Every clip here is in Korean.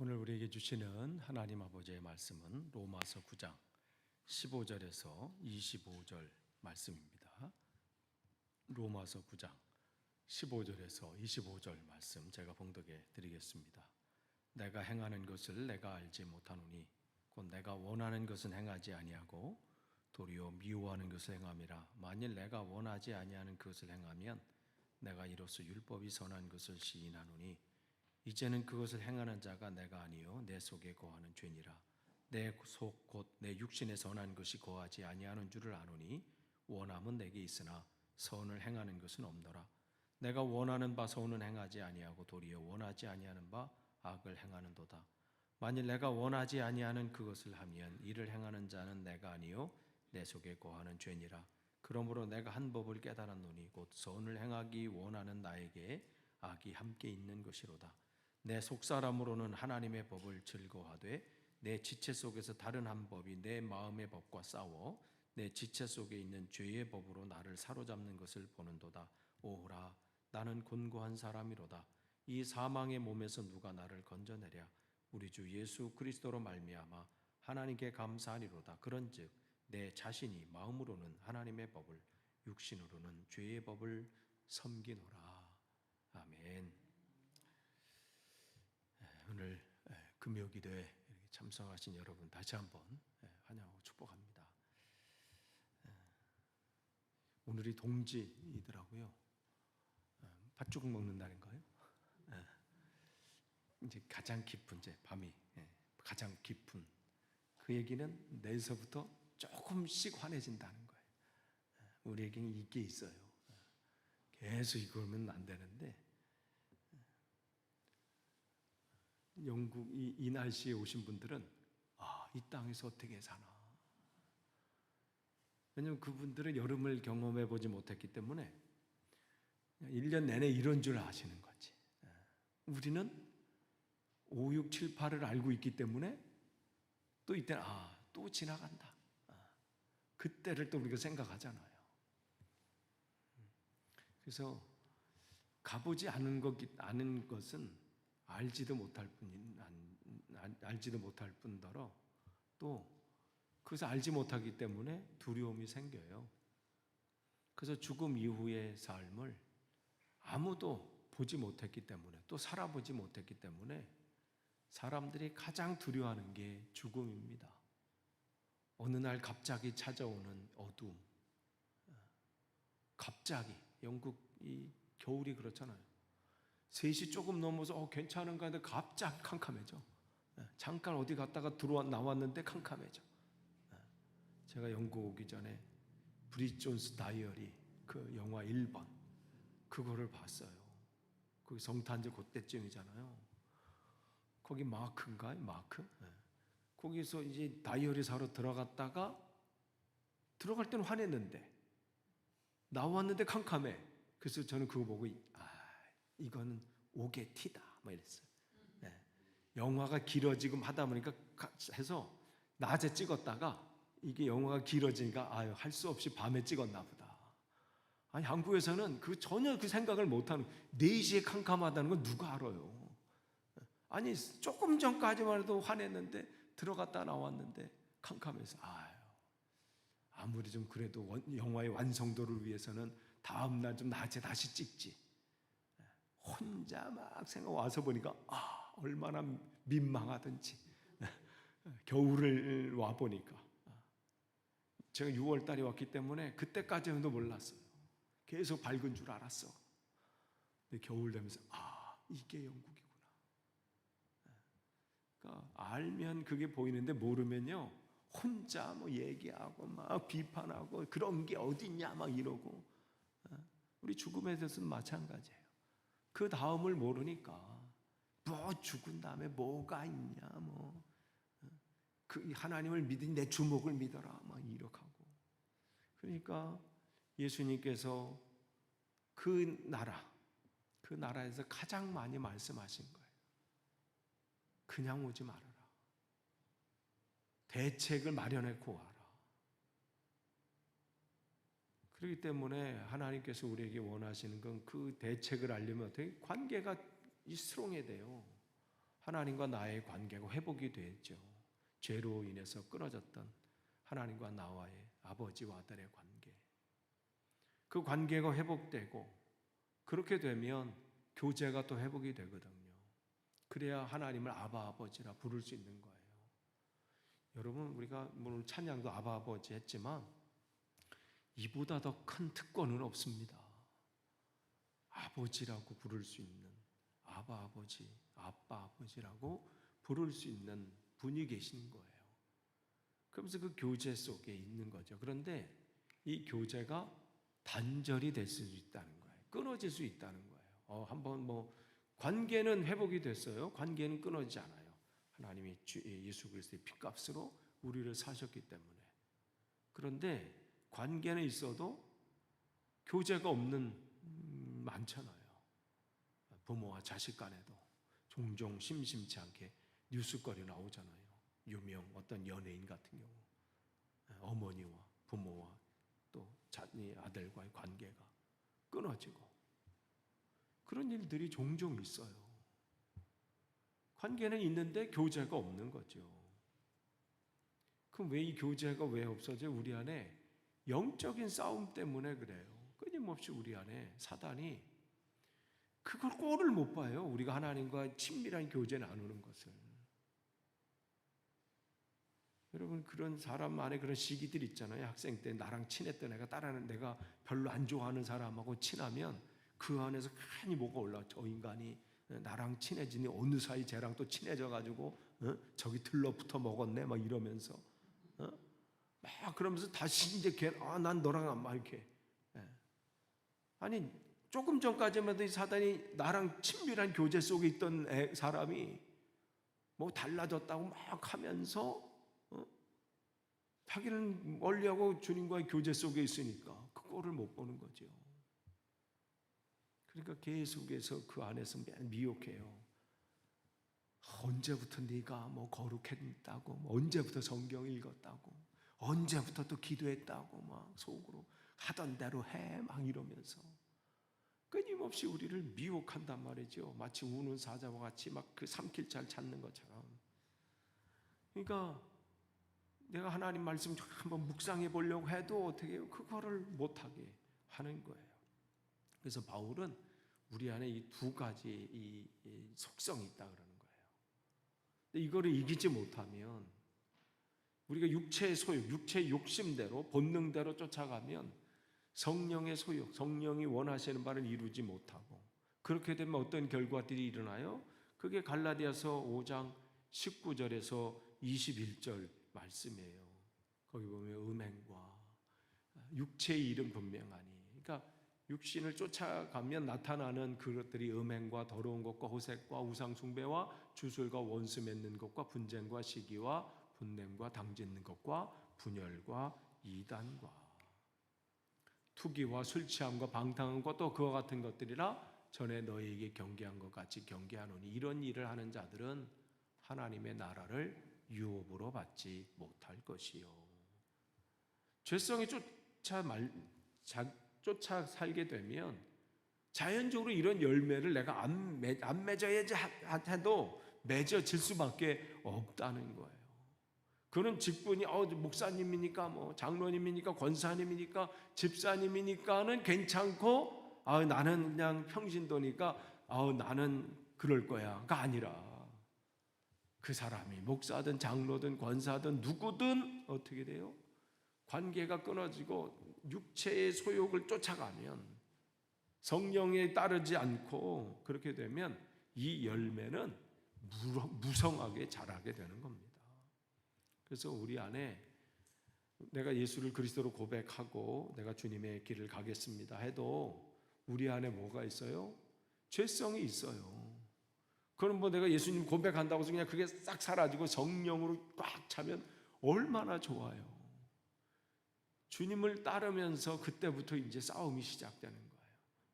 오늘 우리에게 주시는 하나님 아버지의 말씀은 로마서 9장 15절에서 25절 말씀입니다. 로마서 9장 15절에서 25절 말씀 제가 봉독해 드리겠습니다. 내가 행하는 것을 내가 알지 못하노니 곧 내가 원하는 것은 행하지 아니하고 도리어 미워하는 것을 행함이라. 만일 내가 원하지 아니하는 그것을 행하면 내가 이로써 율법이 선한 것을 시인하노니 이제는 그것을 행하는 자가 내가 아니요 내 속에 거하는 죄니라. 내 속 곧 내 육신에 선한 것이 거하지 아니하는 줄을 아노니 원함은 내게 있으나 선을 행하는 것은 없노라. 내가 원하는 바 선은 행하지 아니하고 도리어 원하지 아니하는 바 악을 행하는도다. 만일 내가 원하지 아니하는 그것을 하면 이를 행하는 자는 내가 아니요 내 속에 거하는 죄니라. 그러므로 내가 한 법을 깨달았노니 곧 선을 행하기 원하는 나에게 악이 함께 있는 것이로다. 내 속사람으로는 하나님의 법을 즐거워하되 내 지체 속에서 다른 한 법이 내 마음의 법과 싸워 내 지체 속에 있는 죄의 법으로 나를 사로잡는 것을 보는도다. 오호라, 나는 곤고한 사람이로다. 이 사망의 몸에서 누가 나를 건져내랴. 우리 주 예수 그리스도로 말미암아 하나님께 감사하리로다. 그런즉 내 자신이 마음으로는 하나님의 법을, 육신으로는 죄의 법을 섬기노라. 아멘. 오늘 금요기도에 참석하신 여러분 다시 한번 환영하고 축복합니다. 오늘이 동지이더라고요. 팥죽 먹는 날인가요? 이제 가장 깊은 밤이 가장 깊은 그 얘기는 내일서부터 조금씩 환해진다는 거예요. 우리에게는 이게 있어요. 계속 이거면 안 되는데 영국 이 날씨에 오신 분들은 이 땅에서 어떻게 사나. 왜냐하면 그분들은 여름을 경험해 보지 못했기 때문에 1년 내내 이런 줄 아시는 거지. 우리는 5, 6, 7, 8을 알고 있기 때문에 또 이때는 또 지나간다. 그때를 또 우리가 생각하잖아요. 그래서 가보지 않은 것은 알지도 못할 뿐더러 또 그것을 알지 못하기 때문에 두려움이 생겨요. 그래서 죽음 이후의 삶을 아무도 보지 못했기 때문에 또 살아보지 못했기 때문에 사람들이 가장 두려워하는 게 죽음입니다. 어느 날 갑자기 찾아오는 어두움. 갑자기 영국 이 겨울이 그렇잖아요. 3시 조금 넘어서 괜찮은가 하는데 갑자기 캄캄해져. 잠깐 어디 갔다가 나왔는데 캄캄해져. 제가 영국 오기 전에 브리짓 존스 다이어리 그 영화 1번 그거를 봤어요. 거기 성탄절 그때쯤이잖아요. 거기 마크인가요? 마크? 거기서 이제 다이어리 사러 들어갔다가 들어갈 때는 환했는데 나왔는데 캄캄해. 그래서 저는 그거 보고 이거는 옥의 티다 뭐 이랬어요. 영화가 길어지고 하다 보니까 해서 낮에 찍었다가 이게 영화가 길어지니까 할 수 없이 밤에 찍었나 보다. 아니 한국에서는 전혀 그 생각을 못하는 4시에 캄캄하다는 건 누가 알아요. 아니 조금 전까지만 해도 환했는데 들어갔다 나왔는데 캄캄해서 아무리 좀 그래도 영화의 완성도를 위해서는 다음날 좀 낮에 다시 찍지. 혼자 막 생각 와서 보니까 얼마나 민망하든지. 겨울을 와 보니까 제가 6월 달에 왔기 때문에 그때까지는 몰랐어요. 계속 밝은 줄 알았어. 근데 겨울 되면서 이게 영국이구나. 그러니까 알면 그게 보이는데 모르면요 혼자 뭐 얘기하고 막 비판하고 그런 게 어딨냐 막 이러고. 우리 죽음에 대해서는 마찬가지예요. 그 다음을 모르니까 죽은 다음에 뭐가 있냐 그 하나님을 믿으니 내 주목을 믿어라 막 이렇게 하고. 그러니까 예수님께서 그 나라에서 가장 많이 말씀하신 거예요. 그냥 오지 말아라. 대책을 마련해고 와라. 그렇기 때문에 하나님께서 우리에게 원하시는 건 그 대책을 알려면 어떻게 관계가 스트롱해야 돼요. 하나님과 나의 관계가 회복이 되었죠. 죄로 인해서 끊어졌던 하나님과 나와의 아버지와 아들의 관계, 그 관계가 회복되고, 그렇게 되면 교제가 또 회복이 되거든요. 그래야 하나님을 아바 아버지라 부를 수 있는 거예요. 여러분, 우리가 오늘 찬양도 아바 아버지 했지만 이보다 더 큰 특권은 없습니다. 아버지라고 부를 수 있는, 아바 아버지, 아빠 아버지라고 부를 수 있는 분이 계신 거예요. 그러면서 그 교제 속에 있는 거죠. 그런데 이 교제가 단절이 될 수 있다는 거예요. 끊어질 수 있다는 거예요. 한번 관계는 회복이 됐어요. 관계는 끊어지지 않아요. 하나님이 예수 그리스도의 피값으로 우리를 사셨기 때문에. 그런데 관계는 있어도 교제가 없는 많잖아요. 부모와 자식 간에도 종종 심심치 않게 뉴스거리 나오잖아요. 유명 어떤 연예인 같은 경우 어머니와 부모와 또 자녀 아들과의 관계가 끊어지고, 그런 일들이 종종 있어요. 관계는 있는데 교제가 없는 거죠. 그럼 왜 이 교제가 왜 없어져요? 우리 안에 영적인 싸움 때문에 그래요. 끊임없이 우리 안에 사단이 그걸 꼴을 못 봐요. 우리가 하나님과 친밀한 교제 나누는 것을. 여러분, 그런 사람 안에 그런 시기들 있잖아요. 학생 때 나랑 친했던 애가 다른 내가 별로 안 좋아하는 사람하고 친하면 그 안에서 괜히 뭐가 올라와. 저 인간이 나랑 친해지니 어느 사이 쟤랑 또 친해져가지고 저기 들러붙어 먹었네 막 이러면서 막 그러면서 다시 이제 난 너랑 안 맞게. 아니 조금 전까지만 해도 사단이 나랑 친밀한 교제 속에 있던 사람이 뭐 달라졌다고 막 하면서 자기는 멀리하고 주님과의 교제 속에 있으니까 그거를 못 보는 거죠. 그러니까 계속해서 그 안에서 미혹해요. 언제부터 네가 뭐 거룩했다고, 뭐 언제부터 성경 읽었다고, 언제부터 또 기도했다고 막 속으로 하던 대로 해 막 이러면서 끊임없이 우리를 미혹한단 말이죠. 마치 우는 사자와 같이 막 그 삼킬잘 찾는 것처럼. 그러니까 내가 하나님 말씀 한번 묵상해 보려고 해도 어떻게 해요? 그거를 못하게 하는 거예요. 그래서 바울은 우리 안에 이 두 가지 이 속성이 있다 그러는 거예요. 근데 이거를 이기지 못하면 우리가 육체의 소욕, 육체의 욕심대로 본능대로 쫓아가면 성령의 소욕, 성령이 원하시는 바를 이루지 못하고, 그렇게 되면 어떤 결과들이 일어나요? 그게 갈라디아서 5장 19절에서 21절 말씀이에요. 거기 보면 음행과 육체의 일은 분명하니, 그러니까 육신을 쫓아가면 나타나는 그것들이 음행과 더러운 것과 호색과 우상 숭배와 주술과 원수 맺는 것과 분쟁과 시기와 분냄과 당짓는 것과 분열과 이단과 투기와 술 취함과 방탕함과 또 그와 같은 것들이라 전에 너희에게 경계한 것 같이 경계하노니 이런 일을 하는 자들은 하나님의 나라를 유업으로 받지 못할 것이요. 죄성이 쫓아 살게 되면 자연적으로 이런 열매를 내가 안 맺어야지 해도 맺어질 수밖에 없다는 거예요. 그는 직분이 목사님이니까 뭐 장로님이니까 권사님이니까 집사님이니까는 괜찮고 나는 그냥 평신도니까 나는 그럴 거야가 아니라, 그 사람이 목사든 장로든 권사든 누구든 어떻게 돼요? 관계가 끊어지고 육체의 소욕을 쫓아가면, 성령에 따르지 않고 그렇게 되면 이 열매는 무성하게 자라게 되는 겁니다. 그래서 우리 안에 내가 예수를 그리스도로 고백하고 내가 주님의 길을 가겠습니다 해도 우리 안에 뭐가 있어요? 죄성이 있어요. 그럼 뭐 내가 예수님 고백한다고 해서 그냥 그게 싹 사라지고 성령으로 꽉 차면 얼마나 좋아요. 주님을 따르면서 그때부터 이제 싸움이 시작되는 거예요.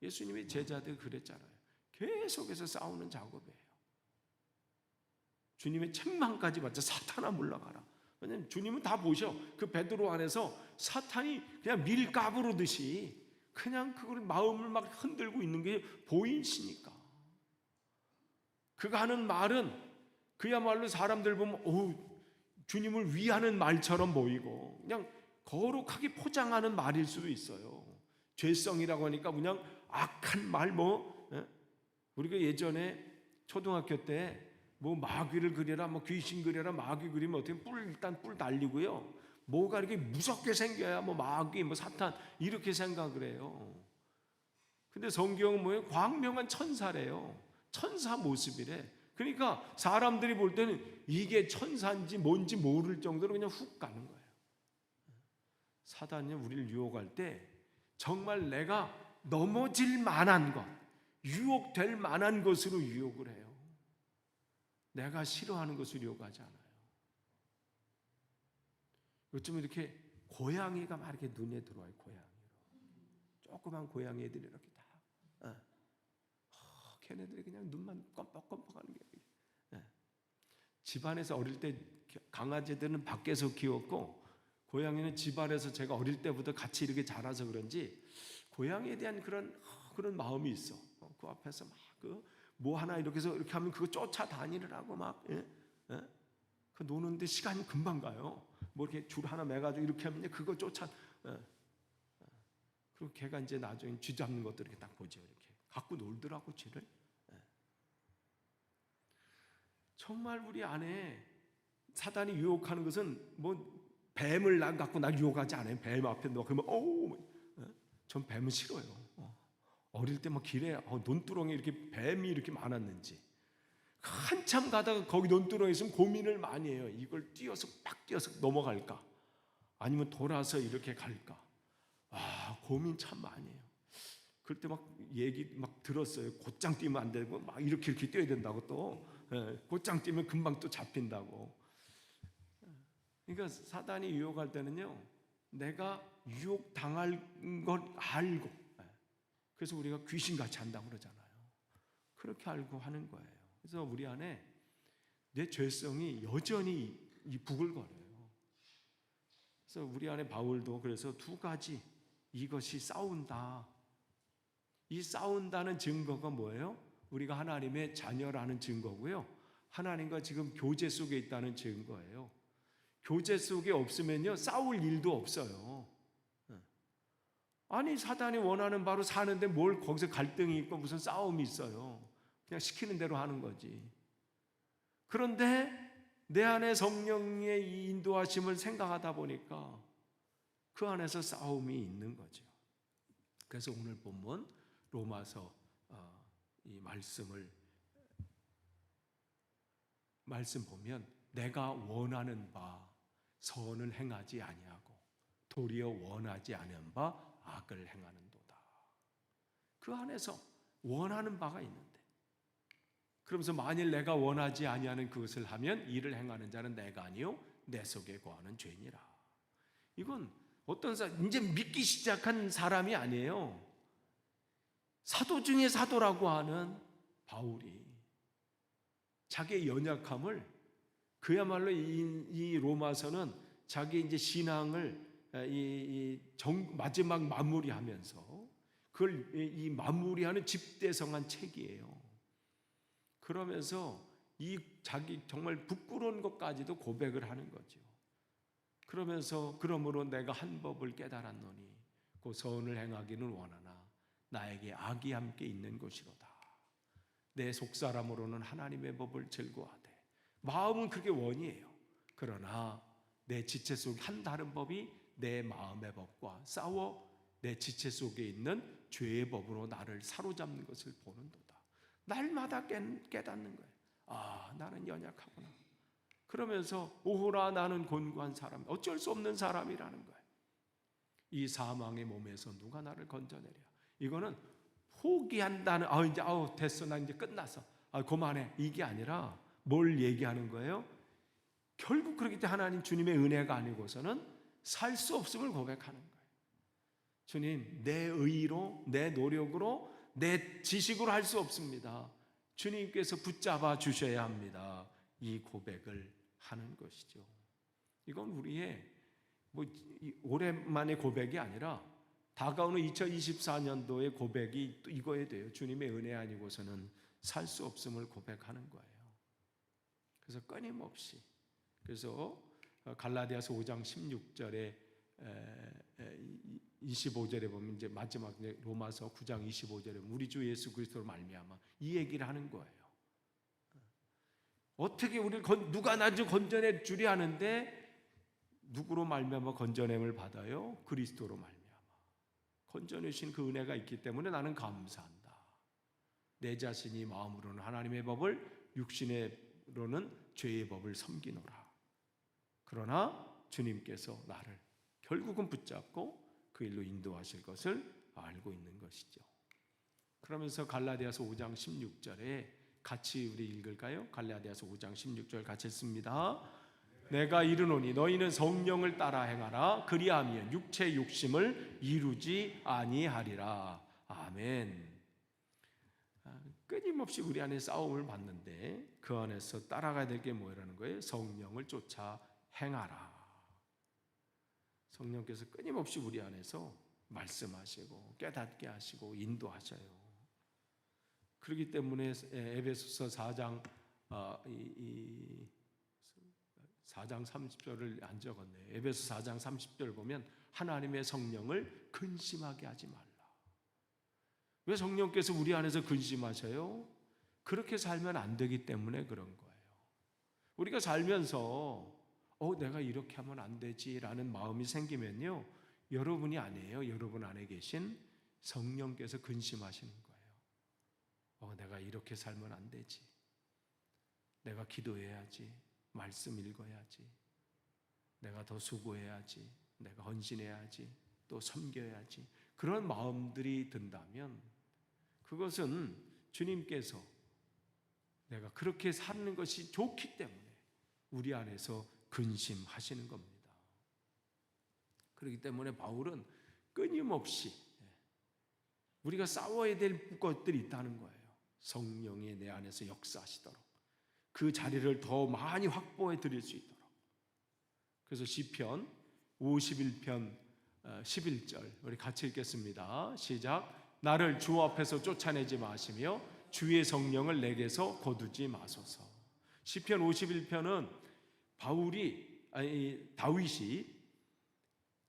예수님의 제자들 그랬잖아요. 계속해서 싸우는 작업이에요. 주님의 책망까지 받자. 사탄아 물러가라. 왜냐하면 주님은 다 보셔. 그 베드로 안에서 사탄이 그냥 밀가부르듯이 그냥 그걸 마음을 막 흔들고 있는 게 보이시니까. 그가 하는 말은 그야말로 사람들 보면 주님을 위하는 말처럼 보이고 그냥 거룩하게 포장하는 말일 수도 있어요. 죄성이라고 하니까 그냥 악한 말 우리가 예전에 초등학교 때 마귀를 그려라, 귀신 그려라, 마귀 그리면 어떻게 일단 뿔 달리고요. 뭐가 이렇게 무섭게 생겨야 마귀, 사탄 이렇게 생각을 해요. 근데 성경은 뭐예요? 광명한 천사래요. 천사 모습이래. 그러니까 사람들이 볼 때는 이게 천사인지 뭔지 모를 정도로 그냥 훅 가는 거예요. 사단이 우리를 유혹할 때 정말 내가 넘어질 만한 것, 유혹될 만한 것으로 유혹을 해요. 내가 싫어하는 것을 유혹하지 않아요. 요즘 이렇게 고양이가 막 이렇게 눈에 들어와요. 고양이로. 조그만 고양이 애들이 이렇게 다. 걔네들이 그냥 눈만 껌뻑껌뻑하는 게. 집안에서 어릴 때 강아지들은 밖에서 키웠고 고양이는 집안에서 제가 어릴 때부터 같이 이렇게 자라서 그런지 고양이에 대한 그런 마음이 있어. 그 앞에서 뭐 하나 이렇게 해서 이렇게 하면 그거 쫓아다니느라고 그 노는데 시간이 금방 가요. 이렇게 줄 하나 매가지고 이렇게 하면 그거 그리고 걔가 이제 나중에 쥐 잡는 것도 이렇게 딱 보죠. 이렇게 갖고 놀더라고 쥐를. 정말 우리 안에 사단이 유혹하는 것은 뱀을 갖고 날 유혹하지 않아요. 뱀 앞에 그러면 전 뱀은 싫어요. 어릴 때 길에 논두렁에 이렇게 뱀이 이렇게 많았는지 한참 가다가 거기 논두렁에 있으면 고민을 많이 해요. 이걸 막 뛰어서 넘어갈까? 아니면 돌아서 이렇게 갈까? 고민 참 많이 해요. 그럴 때 얘기 들었어요. 곧장 뛰면 안 되고 이렇게 뛰어야 된다고 또. 곧장 뛰면 금방 또 잡힌다고. 그러니까 사단이 유혹할 때는요, 내가 유혹당할 걸 알고, 그래서 우리가 귀신같이 한다고 그러잖아요. 그렇게 알고 하는 거예요. 그래서 우리 안에 내 죄성이 여전히 부글거려요. 그래서 우리 안에 바울도 그래서 두 가지, 이것이 싸운다. 이 싸운다는 증거가 뭐예요? 우리가 하나님의 자녀라는 증거고요. 하나님과 지금 교제 속에 있다는 증거예요. 교제 속에 없으면요, 싸울 일도 없어요. 아니, 사단이 원하는 바로 사는데 뭘 거기서 갈등이 있고 무슨 싸움이 있어요. 그냥 시키는 대로 하는 거지. 그런데 내 안에 성령의 이 인도하심을 생각하다 보니까 그 안에서 싸움이 있는 거죠. 그래서 오늘 본문 로마서 이 말씀 보면 내가 원하는 바 선을 행하지 아니하고 도리어 원하지 않은 바 악을 행하는도다. 그 안에서 원하는 바가 있는데, 그러면서 만일 내가 원하지 아니하는 그것을 하면 이를 행하는 자는 내가 아니요 내 속에 거하는 죄니라. 이건 어떤 이제 믿기 시작한 사람이 아니에요. 사도 중에 사도라고 하는 바울이 자기의 연약함을, 그야말로 이 로마서는 자기 이제 신앙을 마지막 마무리하면서 그걸 이 마무리하는 집대성한 책이에요. 그러면서 이 자기 정말 부끄러운 것까지도 고백을 하는 거죠. 그러면서 그러므로 내가 한 법을 깨달았노니 그 선을 행하기는 원하나 나에게 악이 함께 있는 것이로다. 내 속사람으로는 하나님의 법을 즐거워하되 마음은 그게 원이에요. 그러나 내 지체 속에 한 다른 법이 내 마음의 법과 싸워 내 지체 속에 있는 죄의 법으로 나를 사로잡는 것을 보는도다. 날마다 깨닫는 거예요. 나는 연약하구나. 그러면서 오호라 나는 곤고한 사람, 어쩔 수 없는 사람이라는 거예요. 이 사망의 몸에서 누가 나를 건져내랴. 이거는 포기한다는, 이제 됐어, 나 이제 끝났어, 그만해, 이게 아니라 뭘 얘기하는 거예요? 결국 그렇기 때문에 하나님 주님의 은혜가 아니고서는 살 수 없음을 고백하는 거예요. 주님, 내 의로, 내 노력으로, 내 지식으로 할 수 없습니다. 주님께서 붙잡아 주셔야 합니다. 이 고백을 하는 것이죠. 이건 우리의 오랜만의 고백이 아니라 다가오는 2024년도의 고백이 또 이거에 돼요. 주님의 은혜 아니고서는 살 수 없음을 고백하는 거예요. 그래서 끊임없이, 그래서 갈라디아서 5장 16절에 25절에 보면 이제 마지막 로마서 9장 25절에 우리 주 예수 그리스도로 말미암아 이 얘기를 하는 거예요. 어떻게 우리를 누가 나 좀 건져내 주리 하는데 누구로 말미암아 건져냄을 받아요? 그리스도로 말미암아 건져내신 그 은혜가 있기 때문에 나는 감사한다. 내 자신이 마음으로는 하나님의 법을, 육신으로는 죄의 법을 섬기노라. 그러나 주님께서 나를 결국은 붙잡고 그 일로 인도하실 것을 알고 있는 것이죠. 그러면서 갈라디아서 5장 16절에 같이 우리 읽을까요? 갈라디아서 5장 16절 같이 읽습니다. 내가 이르노니 너희는 성령을 따라 행하라. 그리하면 육체의 욕심을 이루지 아니하리라. 아멘. 끊임없이 우리 안에 싸움을 받는데 그 안에서 따라가야 될 게 뭐라는 거예요? 성령을 쫓아 행하라. 성령께서 끊임없이 우리 안에서 말씀하시고 깨닫게 하시고 인도하셔요. 그렇기 때문에 에베소서 4장 30절을 안 적었네요. 에베소 4장 30절 보면 하나님의 성령을 근심하게 하지 말라. 왜 성령께서 우리 안에서 근심하셔요? 그렇게 살면 안 되기 때문에 그런 거예요. 우리가 살면서 내가 이렇게 하면 안 되지라는 마음이 생기면요, 여러분이 아니에요. 여러분 안에 계신 성령께서 근심하시는 거예요. 내가 이렇게 살면 안 되지. 내가 기도해야지. 말씀 읽어야지. 내가 더 수고해야지. 내가 헌신해야지. 또 섬겨야지. 그런 마음들이 든다면 그것은 주님께서 내가 그렇게 사는 것이 좋기 때문에 우리 안에서 근심하시는 겁니다. 그렇기 때문에 바울은 끊임없이 우리가 싸워야 될 것들이 있다는 거예요. 성령이 내 안에서 역사하시도록 그 자리를 더 많이 확보해 드릴 수 있도록. 그래서 시편 51편 11절 우리 같이 읽겠습니다. 시작. 나를 주 앞에서 쫓아내지 마시며 주의 성령을 내게서 거두지 마소서. 시편 51편은 다윗이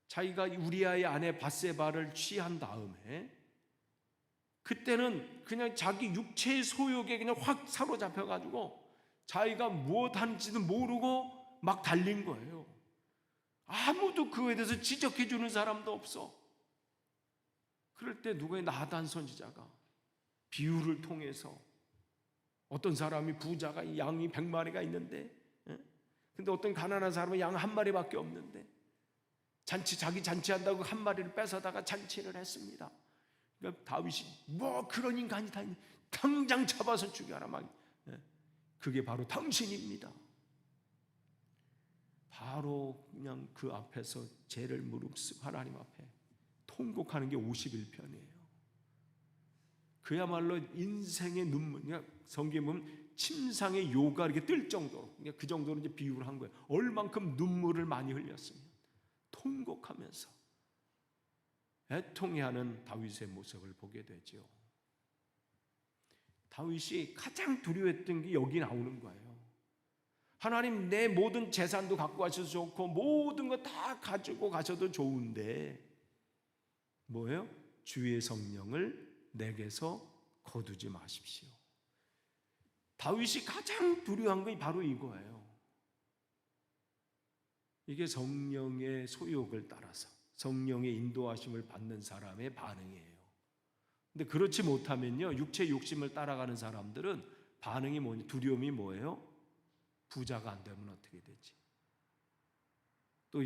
자기가 우리아의 아내 밧세바를 취한 다음에 그때는 그냥 자기 육체의 소욕에 그냥 확 사로잡혀가지고 자기가 무엇 하는지도 모르고 막 달린 거예요. 아무도 그에 대해서 지적해 주는 사람도 없어. 그럴 때 누구의 나단 선지자가 비유를 통해서 어떤 사람이 부자가 양이 100마리가 있는데 근데 어떤 가난한 사람은 양 한 마리밖에 없는데 자기 잔치한다고 한 마리를 뺏어다가 잔치를 했습니다. 그러니까 다윗이 그런 인간이 다 있니? 당장 잡아서 죽여라. 그게 바로 당신입니다. 바로 그냥 그 앞에서 죄를 무릅쓰고 하나님 앞에 통곡하는 게 51편이에요. 그야말로 인생의 눈물, 성경에 보면 침상의 요가 이렇게 뜰 정도로, 그 정도로 이제 비유를 한 거예요. 얼만큼 눈물을 많이 흘렸으면 통곡하면서 애통해하는 다윗의 모습을 보게 되죠. 다윗이 가장 두려워했던 게 여기 나오는 거예요. 하나님, 내 모든 재산도 갖고 가셔도 좋고 모든 거 다 가지고 가셔도 좋은데 뭐예요? 주의 성령을 내게서 거두지 마십시오. 다윗이 가장 두려워한 것이 바로 이거예요. 이게 성령의 소욕을 따라서 성령의 인도하심을 받는 사람의 반응이에요. 근데 그렇지 못하면요, 육체 욕심을 따라가는 사람들은 반응이 뭐냐? 두려움이 뭐예요? 부자가 안 되면 어떻게 되지? 또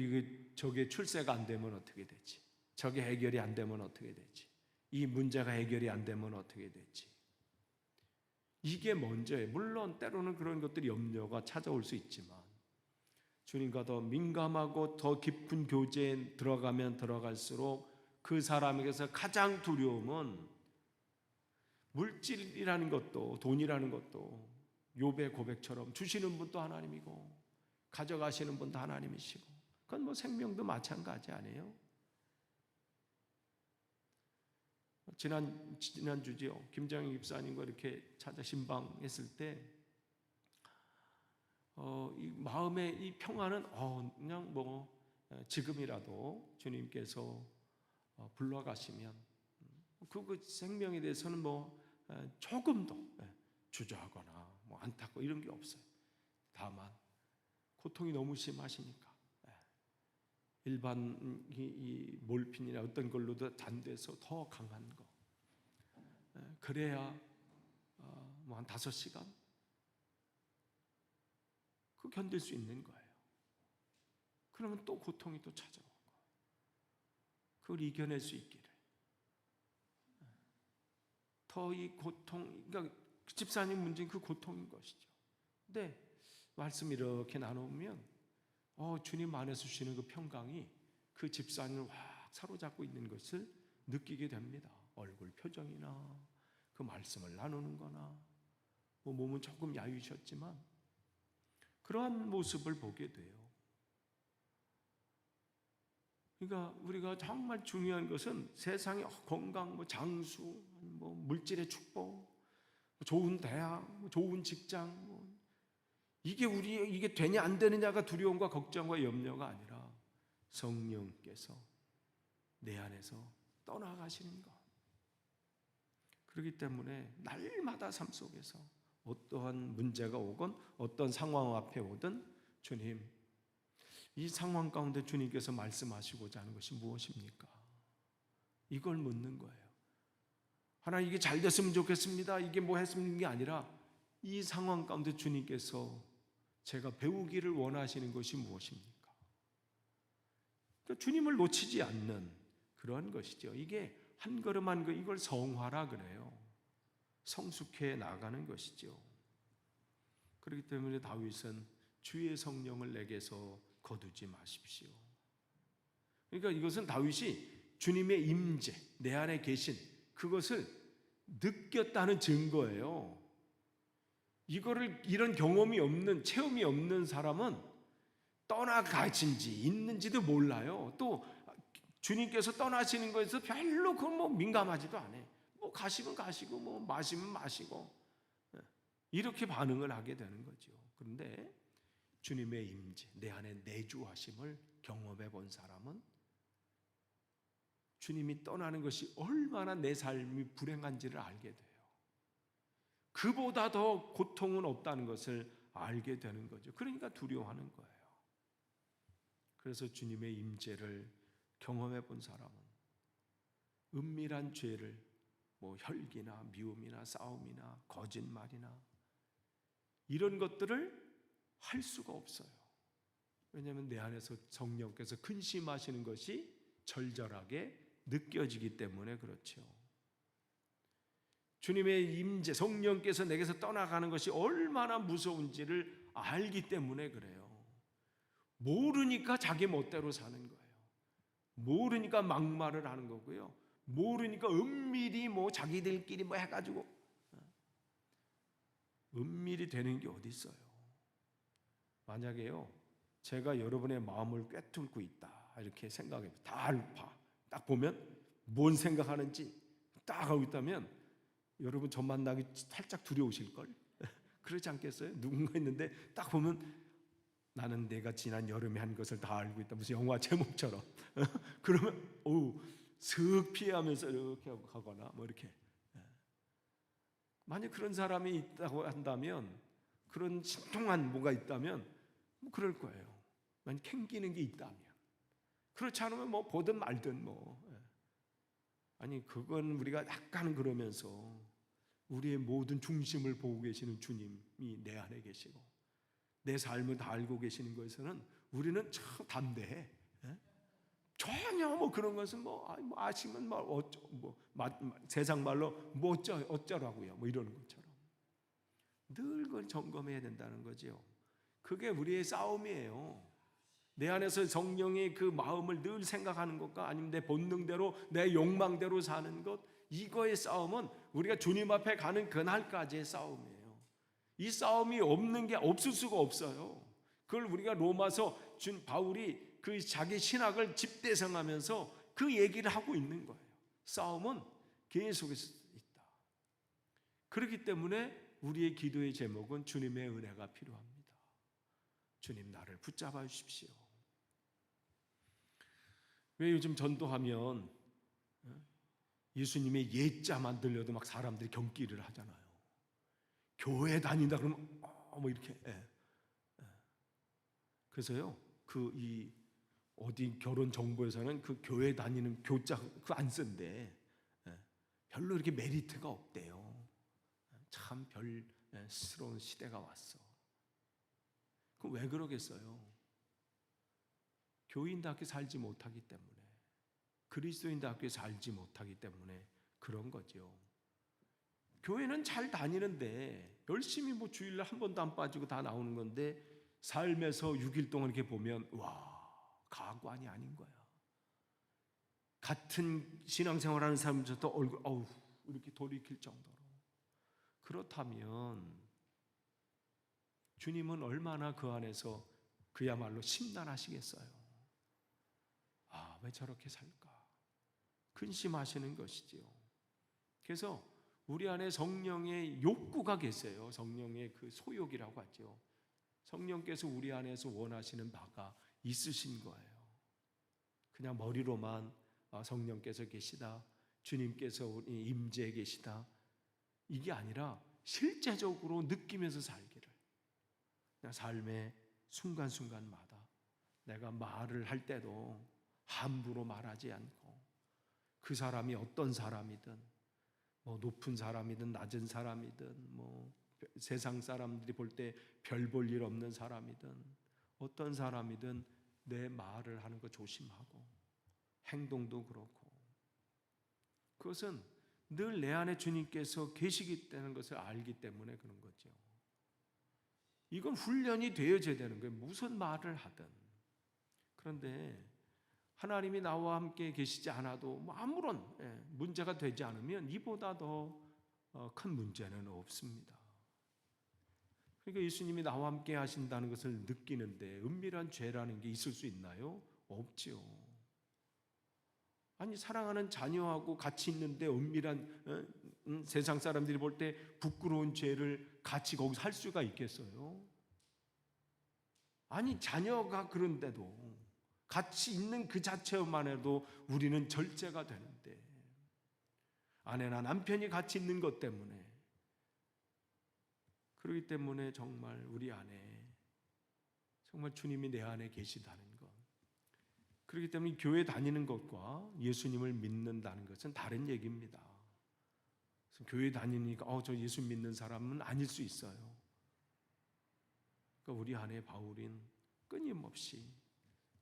저게 출세가 안 되면 어떻게 되지? 저게 해결이 안 되면 어떻게 되지? 이 문제가 해결이 안 되면 어떻게 되지? 이게 먼저예요. 물론 때로는 그런 것들이 염려가 찾아올 수 있지만 주님과 더 민감하고 더 깊은 교제에 들어가면 들어갈수록 그 사람에게서 가장 두려움은 물질이라는 것도, 돈이라는 것도 욥의 고백처럼 주시는 분도 하나님이고 가져가시는 분도 하나님이시고, 그건 생명도 마찬가지 아니에요? 지난주죠. 김정희 집사님과 이렇게 찾아 신방했을 때 이 마음의 이 평안은 그냥 지금이라도 주님께서 불러가시면 그 생명에 대해서는 조금도 주저하거나 안타고 이런 게 없어요. 다만 고통이 너무 심하시니까 일반 이 몰핀이나 어떤 걸로도 안 돼서 더 강한 거 그래야 한 5시간 그 견딜 수 있는 거예요. 그러면 또 고통이 또 찾아오고 그걸 이겨낼 수 있기를 더 이 고통, 그러니까 집사님 문제는 그 고통인 것이죠. 근데 말씀 이렇게 나누면 주님 안에서 주시는 그 평강이 그 집사님을 확 사로잡고 있는 것을 느끼게 됩니다. 얼굴 표정이나 그 말씀을 나누는 거나 몸은 조금 야위셨지만 그러한 모습을 보게 돼요. 그러니까 우리가 정말 중요한 것은 세상의 건강, 장수, 물질의 축복, 좋은 대학, 좋은 직장, 이게 되냐 안 되느냐가 두려움과 걱정과 염려가 아니라 성령께서 내 안에서 떠나가시는 것. 그렇기 때문에 날마다 삶 속에서 어떠한 문제가 오건 어떤 상황 앞에 오든 주님, 이 상황 가운데 주님께서 말씀하시고자 하는 것이 무엇입니까? 이걸 묻는 거예요. 하나님 이게 잘 됐으면 좋겠습니다. 이게 했으면 게 아니라 이 상황 가운데 주님께서 제가 배우기를 원하시는 것이 무엇입니까? 그러니까 주님을 놓치지 않는 그러한 것이죠. 이게 한 걸음 한 걸음 이걸 성화라 그래요. 성숙해 나가는 것이죠. 그렇기 때문에 다윗은 주의 성령을 내게서 거두지 마십시오. 그러니까 이것은 다윗이 주님의 임재, 내 안에 계신 그것을 느꼈다는 증거예요. 이런 경험이 없는, 체험이 없는 사람은 떠나가신지 있는지도 몰라요. 또 주님께서 떠나시는 것에서 별로 그건 민감하지도 않아요. 가시면 가시고 마시면 마시고 이렇게 반응을 하게 되는 거죠. 그런데 주님의 임재, 내 안에 내주하심을 경험해 본 사람은 주님이 떠나는 것이 얼마나 내 삶이 불행한지를 알게 돼요. 그보다 더 고통은 없다는 것을 알게 되는 거죠. 그러니까 두려워하는 거예요. 그래서 주님의 임재를 경험해 본 사람은 은밀한 죄를 혈기나 미움이나 싸움이나 거짓말이나 이런 것들을 할 수가 없어요. 왜냐하면 내 안에서 성령께서 근심하시는 것이 절절하게 느껴지기 때문에 그렇죠. 주님의 임재, 성령께서 내게서 떠나가는 것이 얼마나 무서운지를 알기 때문에 그래요. 모르니까 자기 멋대로 사는 거예요. 모르니까 막말을 하는 거고요. 모르니까 은밀히 자기들끼리 해가지고 은밀히 되는 게 어디 있어요? 만약에요, 제가 여러분의 마음을 꿰뚫고 있다 이렇게 생각해요. 다 알파. 딱 보면 뭔 생각하는지 딱 하고 있다면 여러분 저 만나기 살짝 두려우실걸? 그렇지 않겠어요? 누군가 있는데 딱 보면 나는 내가 지난 여름에 한 것을 다 알고 있다. 무슨 영화 제목처럼. 그러면 슥 피하면서 이렇게 하거나 이렇게. 만약 그런 사람이 있다고 한다면, 그런 신통한 뭐가 있다면 그럴 거예요. 만약 캥기는 게 있다면. 그렇지 않으면 보든 말든 아니 그건 우리가 약간 그러면서 우리의 모든 중심을 보고 계시는 주님이 내 안에 계시고 내 삶을 다 알고 계시는 것에서는 우리는 참 담대해. 전혀 그런 것은 아시면 세상 말로 어쩌라고요 이러는 것처럼 늘 그걸 점검해야 된다는 거죠. 그게 우리의 싸움이에요. 내 안에서 성령의 그 마음을 늘 생각하는 것과 아니면 내 본능대로 내 욕망대로 사는 것, 이거의 싸움은 우리가 주님 앞에 가는 그날까지의 싸움이에요. 이 싸움이 없는 게 없을 수가 없어요. 그걸 우리가 로마서 바울이 그 자기 신학을 집대성하면서 그 얘기를 하고 있는 거예요. 싸움은 계속해서 있다. 그렇기 때문에 우리의 기도의 제목은 주님의 은혜가 필요합니다. 주님 나를 붙잡아 주십시오. 왜 요즘 전도하면 예수님의 예자만 들려도 막 사람들이 경기를 하잖아요. 교회 다닌다 그러면 뭐 이렇게. 그래서요, 이 어디 결혼 정보에서는 그 교회 다니는 교자 그거 안 쓴대. 별로 이렇게 메리트가 없대요. 참 별스러운 시대가 왔어. 그럼 왜 그러겠어요? 교인답게 살지 못하기 때문에, 그리스도인답게 살지 못하기 때문에 그런 거죠. 교회는 잘 다니는데 열심히 뭐 주일날 한 번도 안 빠지고 다 나오는 건데 삶에서 6일 동안 이렇게 보면 와, 가관이 아닌 거야. 같은 신앙생활하는 사람들도 얼굴 이렇게 돌이킬 정도로. 그렇다면 주님은 얼마나 그 안에서 그야말로 심란하시겠어요. 왜 저렇게 살까? 근심하시는 것이지요. 그래서 우리 안에 성령의 욕구가 계세요. 성령의 그 소욕이라고 하죠. 성령께서 우리 안에서 원하시는 바가 있으신 거예요. 그냥 머리로만 성령께서 계시다, 주님께서 우리 임재해 계시다, 이게 아니라 실제적으로 느끼면서 살기를. 그냥 삶의 순간순간마다 내가 말을 할 때도 함부로 말하지 않고, 그 사람이 어떤 사람이든, 뭐 높은 사람이든 낮은 사람이든, 뭐 세상 사람들이 볼 때 별 볼 일 없는 사람이든 어떤 사람이든 내 말을 하는 거 조심하고, 행동도 그렇고, 그것은 늘 내 안에 주님께서 계시기 때문에 것을 알기 때문에 그런 거죠. 이건 훈련이 되어져야 되는 거예요. 무슨 말을 하든. 그런데 하나님이 나와 함께 계시지 않아도 뭐 아무런 문제가 되지 않으면 이보다 더 큰 문제는 없습니다. 그러니까 예수님이 나와 함께 하신다는 것을 느끼는데 은밀한 죄라는 게 있을 수 있나요? 없죠. 아니, 사랑하는 자녀하고 같이 있는데 은밀한 세상 사람들이 볼 때 부끄러운 죄를 같이 거기서 할 수가 있겠어요? 아니, 자녀가 그런데도 같이 있는 그 자체만 해도 우리는 절제가 되는데, 아내나 남편이 같이 있는 것 때문에, 그렇기 때문에 정말 우리 안에 정말 주님이 내 안에 계시다는 것, 그렇기 때문에 교회 다니는 것과 예수님을 믿는다는 것은 다른 얘기입니다. 교회 다니니까 저 예수 믿는 사람은 아닐 수 있어요. 그러니까 우리 안에 바울은 끊임없이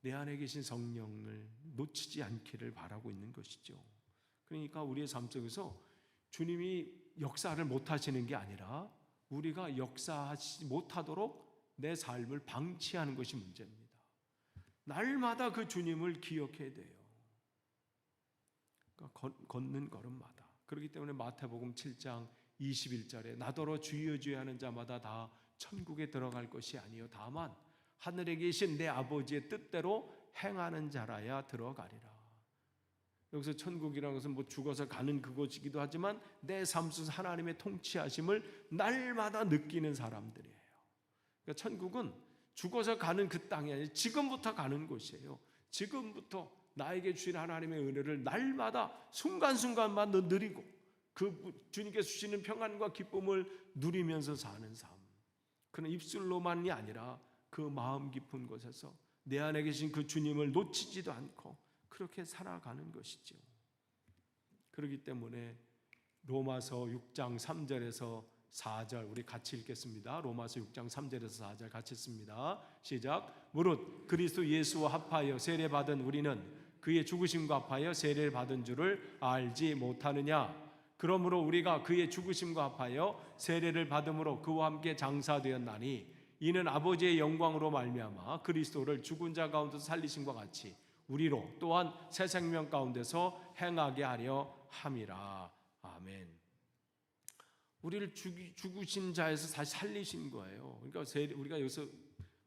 내 안에 계신 성령을 놓치지 않기를 바라고 있는 것이죠. 그러니까 우리의 삶 속에서 주님이 역사를 못하시는 게 아니라 우리가 역사하지 못하도록 내 삶을 방치하는 것이 문제입니다. 날마다 그 주님을 기억해야 돼요. 그러니까 걷는 걸음마다. 그렇기 때문에 마태복음 7장 21절에 나더러 주여 주여 하는 자마다 다 천국에 들어갈 것이 아니요 다만 하늘에 계신 내 아버지의 뜻대로 행하는 자라야 들어가리라. 여기서 천국이라는 것은 뭐 죽어서 가는 그곳이기도 하지만 내 삶 속에서 하나님의 통치하심을 날마다 느끼는 사람들이에요. 그러니까 천국은 죽어서 가는 그 땅이 아니라 지금부터 가는 곳이에요. 지금부터 나에게 주신 하나님의 은혜를 날마다 순간순간마다 누리고 그 주님께서 주시는 평안과 기쁨을 누리면서 사는 삶. 그는 입술로만이 아니라 그 마음 깊은 곳에서 내 안에 계신 그 주님을 놓치지도 않고 그렇게 살아가는 것이죠. 그렇기 때문에 로마서 6장 3절에서 4절 우리 같이 읽겠습니다. 로마서 6장 3절에서 4절 같이 읽습니다. 시작. 무릇 그리스도 예수와 합하여 세례받은 우리는 그의 죽으심과 합하여 세례를 받은 줄을 알지 못하느냐. 그러므로 우리가 그의 죽으심과 합하여 세례를 받음으로 그와 함께 장사되었나니 이는 아버지의 영광으로 말미암아 그리스도를 죽은 자 가운데서 살리심과 같이 우리로 또한 새 생명 가운데서 행하게 하려 함이라. 아멘. 우리를 죽으신 자에서 다시 살리신 거예요. 그러니까 우리가 여기서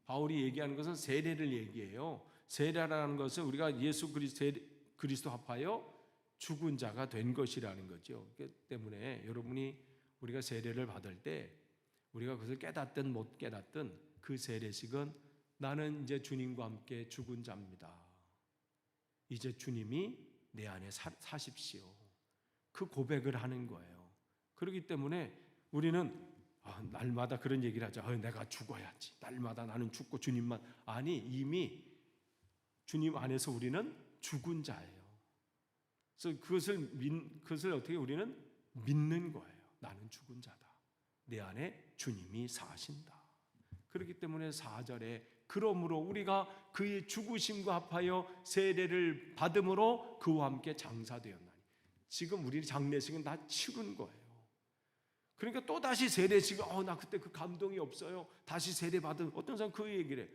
바울이 얘기하는 것은 세례를 얘기해요. 세례라는 것은 우리가 예수 그리스도 합하여 죽은 자가 된 것이라는 거죠. 그렇기 때문에 여러분이 우리가 세례를 받을 때 우리가 그것을 깨닫든 못 깨닫든 그 세례식은 나는 이제 주님과 함께 죽은 자입니다. 이제 주님이 내 안에 사십시오. 그 고백을 하는 거예요. 그렇기 때문에 우리는 날마다 그런 얘기를 하죠. 내가 죽어야지. 날마다 나는 죽고 주님만. 아니, 이미 주님 안에서 우리는 죽은 자예요. 그래서 그것을 어떻게 우리는 믿는 거예요. 나는 죽은 자다. 내 안에 주님이 사신다. 그렇기 때문에 4절에 그러므로 우리가 그의 죽으심과 합하여 세례를 받음으로 그와 함께 장사되었나니. 지금 우리 장례식은 다 치른 거예요. 그러니까 또 다시 세례식을 나 그때 그 감동이 없어요. 다시 세례 받은 어떤 사람 그 얘기를 해.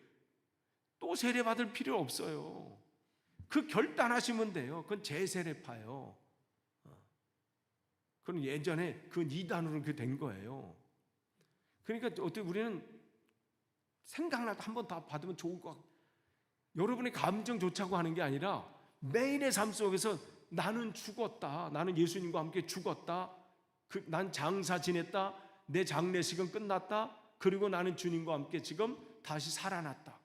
또 세례 받을 필요 없어요. 그 결단하시면 돼요. 그건 재세례파예요. 그건 예전에 그 이단으로 그렇게 된 거예요. 그러니까 어떻게 우리는 생각나도 한 번 다 받으면 좋을 것 같고, 여러분의 감정 좋자고 하는 게 아니라 매일의 삶 속에서 나는 죽었다. 나는 예수님과 함께 죽었다. 난 장사 지냈다. 내 장례식은 끝났다. 그리고 나는 주님과 함께 지금 다시 살아났다.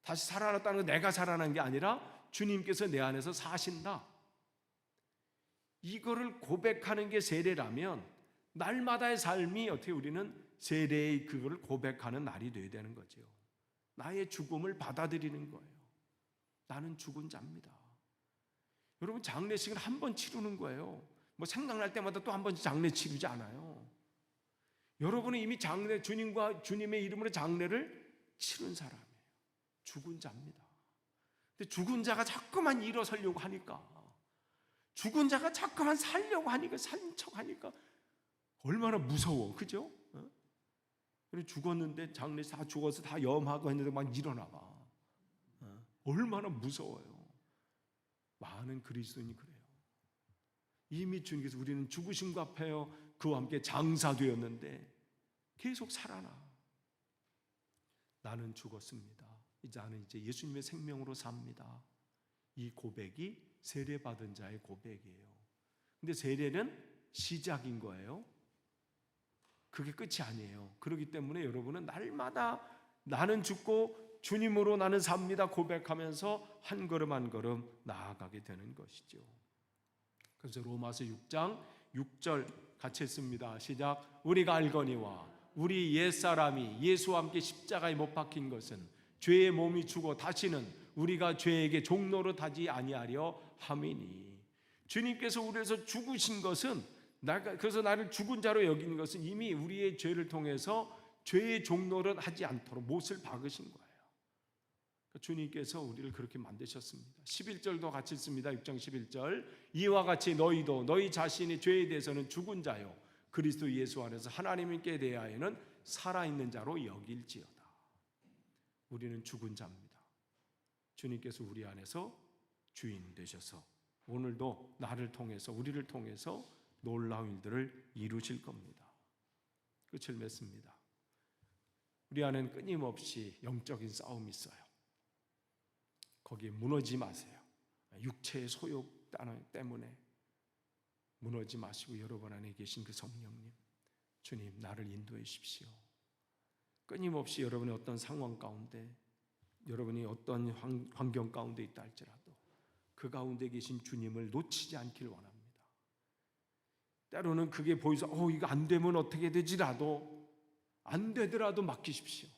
다시 살아났다는 건 내가 살아난 게 아니라 주님께서 내 안에서 사신다. 이거를 고백하는 게 세례라면 날마다의 삶이 어떻게 우리는 세례의 그거를 고백하는 날이 되어야 되는 거죠. 나의 죽음을 받아들이는 거예요. 나는 죽은 자입니다. 여러분, 장례식은 한 번 치르는 거예요. 뭐 생각날 때마다 또 한 번씩 장례 치르지 않아요. 여러분은 이미 주님과 주님의 이름으로 장례를 치른 사람이에요. 죽은 자입니다. 근데 죽은 자가 자꾸만 일어서려고 하니까, 죽은 자가 자꾸만 살려고 하니까, 산 척하니까 얼마나 무서워, 그죠? 그리고 죽었는데 장례 다 죽어서 다 염하고 했는데 막 일어나 봐. 얼마나 무서워요. 많은 그리스도인이 그래요. 이미 주님께서 우리는 죽으심과 합하여 그와 함께 장사되었는데 계속 살아나. 나는 죽었습니다. 나는 이제 예수님의 생명으로 삽니다. 이 고백이 세례받은 자의 고백이에요. 근데 세례는 시작인 거예요. 그게 끝이 아니에요. 그렇기 때문에 여러분은 날마다 나는 죽고 주님으로 나는 삽니다 고백하면서 한 걸음 한 걸음 나아가게 되는 것이죠. 그래서 로마서 6장 6절 같이 했습니다. 시작. 우리가 알거니와 우리 옛사람이 예수와 함께 십자가에 못 박힌 것은 죄의 몸이 죽어 다시는 우리가 죄에게 종노릇하지 아니하려 함이니. 주님께서 우리에서 죽으신 것은, 그래서 나를 죽은 자로 여기는 것은 이미 우리의 죄를 통해서 죄의 종노릇 하지 않도록 못을 박으신 거예요. 주님께서 우리를 그렇게 만드셨습니다. 11절도 같이 읽습니다. 6장 11절. 이와 같이 너희도 너희 자신의 죄에 대해서는 죽은 자요 그리스도 예수 안에서 하나님께 대하여는 살아있는 자로 여길지어다. 우리는 죽은 자입니다. 주님께서 우리 안에서 주인 되셔서 오늘도 나를 통해서, 우리를 통해서 놀라운 일들을 이루실 겁니다. 끝을 맺습니다. 우리 안에는 끊임없이 영적인 싸움이 있어요. 거기에 무너지지 마세요. 육체의 소욕 때문에 무너지지 마시고 여러분 안에 계신 그 성령님, 주님 나를 인도해 주십시오. 끊임없이 여러분의 어떤 상황 가운데, 여러분이 어떤 환경 가운데 있다 할지라도 그 가운데 계신 주님을 놓치지 않길 원합니다. 때로는 그게 보여서 이거 안 되면 어떻게 되지라도, 안 되더라도 맡기십시오.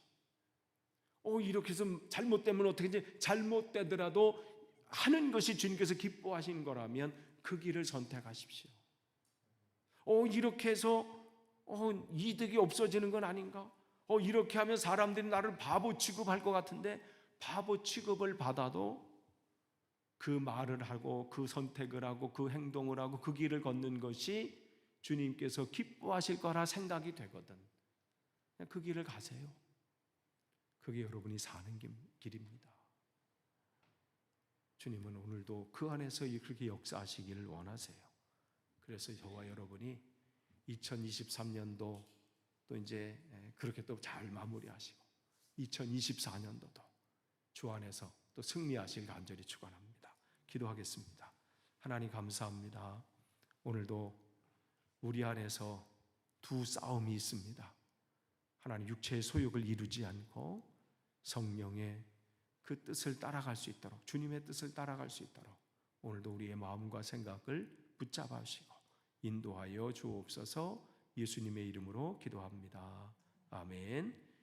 이렇게 해서 잘못되면 어떻게 되지? 잘못되더라도 하는 것이 주님께서 기뻐하시는 거라면 그 길을 선택하십시오. 이렇게 해서 이득이 없어지는 건 아닌가? 이렇게 하면 사람들이 나를 바보 취급할 것 같은데, 바보 취급을 받아도 그 말을 하고 그 선택을 하고 그 행동을 하고 그 길을 걷는 것이 주님께서 기뻐하실 거라 생각이 되거든. 그 길을 가세요. 그게 여러분이 사는 길입니다. 주님은 오늘도 그 안에서 그렇게 역사하시기를 원하세요. 그래서 저와 여러분이 2023년도 또 이제 그렇게 또 잘 마무리하시고 2024년도도 주 안에서 또 승리하실 간절히 축원합니다. 기도하겠습니다. 하나님 감사합니다. 오늘도 우리 안에서 두 싸움이 있습니다. 하나님 육체의 소욕을 이루지 않고 성령의 그 뜻을 따라갈 수 있도록, 주님의 뜻을 따라갈 수 있도록 오늘도 우리의 마음과 생각을 붙잡아 주시고 인도하여 주옵소서. 예수님의 이름으로 기도합니다. 아멘.